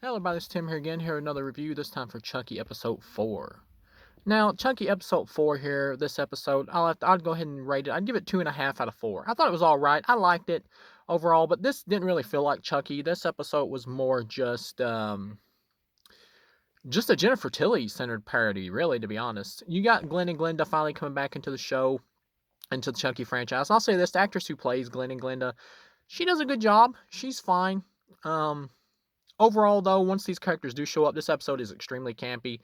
Hello everybody, it's Tim here again, here with another review, this time for Chucky episode 4. Now, Chucky episode 4 here, this episode, I'd go ahead and rate it. I'd give it 2.5 out of 4. I thought it was alright. I liked it overall, but this didn't really feel like Chucky. This episode was more just a Jennifer Tilly centered parody, really, to be honest. You got Glenn and Glenda finally coming back into the show, into the Chucky franchise. I'll say this, the actress who plays Glenn and Glenda, she does a good job. She's fine. Um, Overall, though, once these characters do show up, this episode is extremely campy,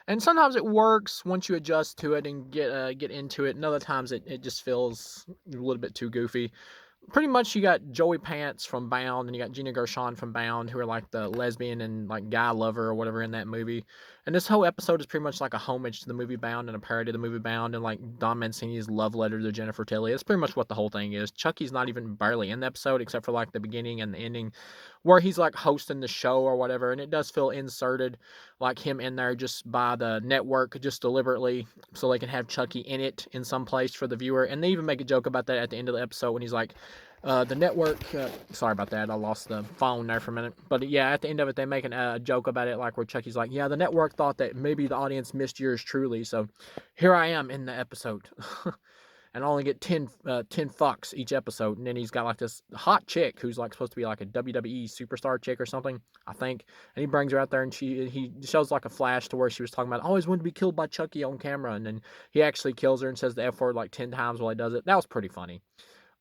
and sometimes it works once you adjust to it and get into it, and other times it just feels a little bit too goofy. Pretty much, you got Joey Pants from Bound, and you got Gina Gershon from Bound, who are like the lesbian and like guy lover or whatever in that movie. And this whole episode is pretty much like a homage to the movie Bound and a parody of the movie Bound, and like Don Mancini's love letter to Jennifer Tilly. That's pretty much what the whole thing is. Chucky's not even barely in the episode except for like the beginning and the ending, where he's like hosting the show or whatever, and it does feel inserted, like him in there just by the network, just deliberately, so they can have Chucky in it in some place for the viewer. And they even make a joke about that at the end of the episode when he's like, the network. Sorry about that. I lost the phone there for a minute. But yeah, at the end of it, they make a joke about it, like where Chucky's like, "Yeah, the network thought that maybe the audience missed yours truly, so here I am in the episode." And I only get 10 fucks each episode. And then he's got like this hot chick who's like supposed to be like a WWE superstar chick or something, I think. And he brings her out there and he shows like a flash to where she was talking about, I always wanted to be killed by Chucky on camera. And then he actually kills her and says the F word like 10 times while he does it. That was pretty funny.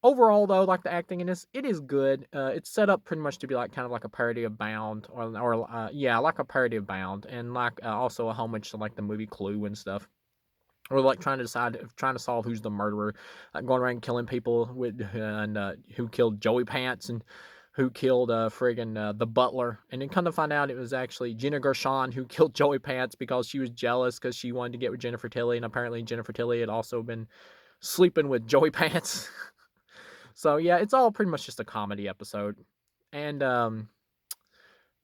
Overall, though, like the acting in this, it is good. It's set up pretty much to be like kind of like a parody of Bound, or yeah, like a parody of Bound, and like also a homage to like the movie Clue and stuff. Or like trying to solve who's the murderer, like going around killing people with and who killed Joey Pants and who killed the butler, and then come to find out it was actually Gina Gershon who killed Joey Pants because she was jealous because she wanted to get with Jennifer Tilly, and apparently Jennifer Tilly had also been sleeping with Joey Pants. So yeah, it's all pretty much just a comedy episode, and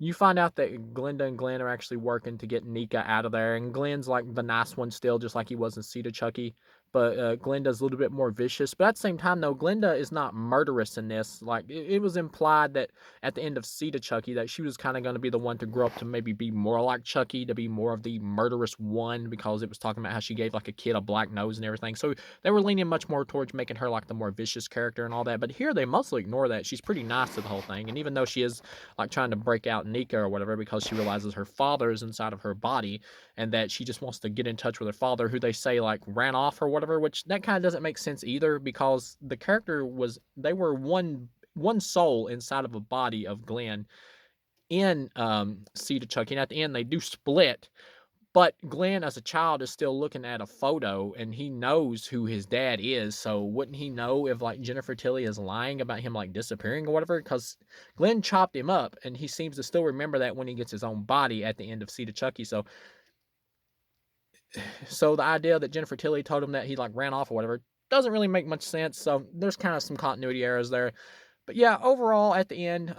you find out that Glenda and Glenn are actually working to get Nika out of there, and Glenn's like the nice one still, just like he was in Seed of Chucky. But Glenda's a little bit more vicious. But at the same time, though, Glenda is not murderous in this. Like it was implied that at the end of Seed of Chucky that she was kind of going to be the one to grow up to maybe be more like Chucky, to be more of the murderous one, because it was talking about how she gave like a kid a black nose and everything. So they were leaning much more towards making her like the more vicious character and all that. But here they mostly ignore that. She's pretty nice to the whole thing, and even though she is like trying to break out Nika or whatever because she realizes her father is inside of her body and that she just wants to get in touch with her father, who they say like ran off or whatever, which that kind of doesn't make sense either, because the character was, they were one soul inside of a body of Glenn in Seed of Chucky, and at the end they do split. But Glenn, as a child, is still looking at a photo, and he knows who his dad is. So wouldn't he know if like Jennifer Tilly is lying about him like disappearing or whatever? Because Glenn chopped him up, and he seems to still remember that when he gets his own body at the end of Seed of Chucky. So the idea that Jennifer Tilly told him that he like ran off or whatever doesn't really make much sense. So there's kind of some continuity errors there. But yeah, overall at the end,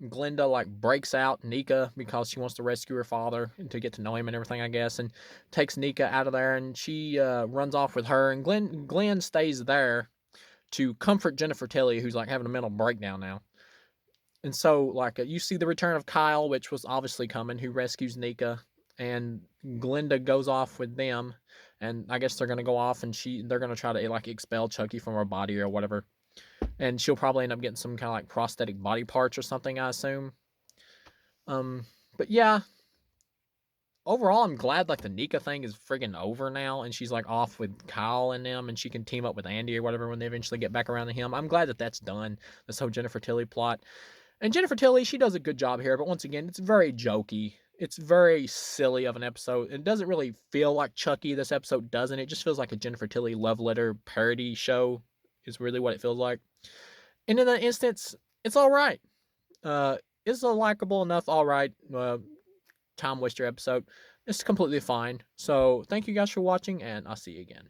Glenda like breaks out Nika because she wants to rescue her father and to get to know him and everything, I guess, and takes Nika out of there, and she runs off with her, and Glenn stays there to comfort Jennifer Tilly, who's like having a mental breakdown now. And so like you see the return of Kyle, which was obviously coming, who rescues Nika, and Glenda goes off with them, and I guess they're gonna go off and they're gonna try to like expel Chucky from her body or whatever, and she'll probably end up getting some kind of like prosthetic body parts or something, I assume. Um, but yeah, overall, I'm glad like the Nika thing is friggin' over now, and she's like off with Kyle and them, and she can team up with Andy or whatever when they eventually get back around to him. I'm glad that that's done. This whole Jennifer Tilly plot, and Jennifer Tilly, she does a good job here, but once again, it's very jokey. It's very silly of an episode. It doesn't really feel like Chucky. This episode doesn't. It just feels like a Jennifer Tilly love letter parody show. Is really what it feels like. And in that instance, it's all right. It's a likable enough, all right, time waster episode. It's completely fine. So thank you guys for watching, and I'll see you again.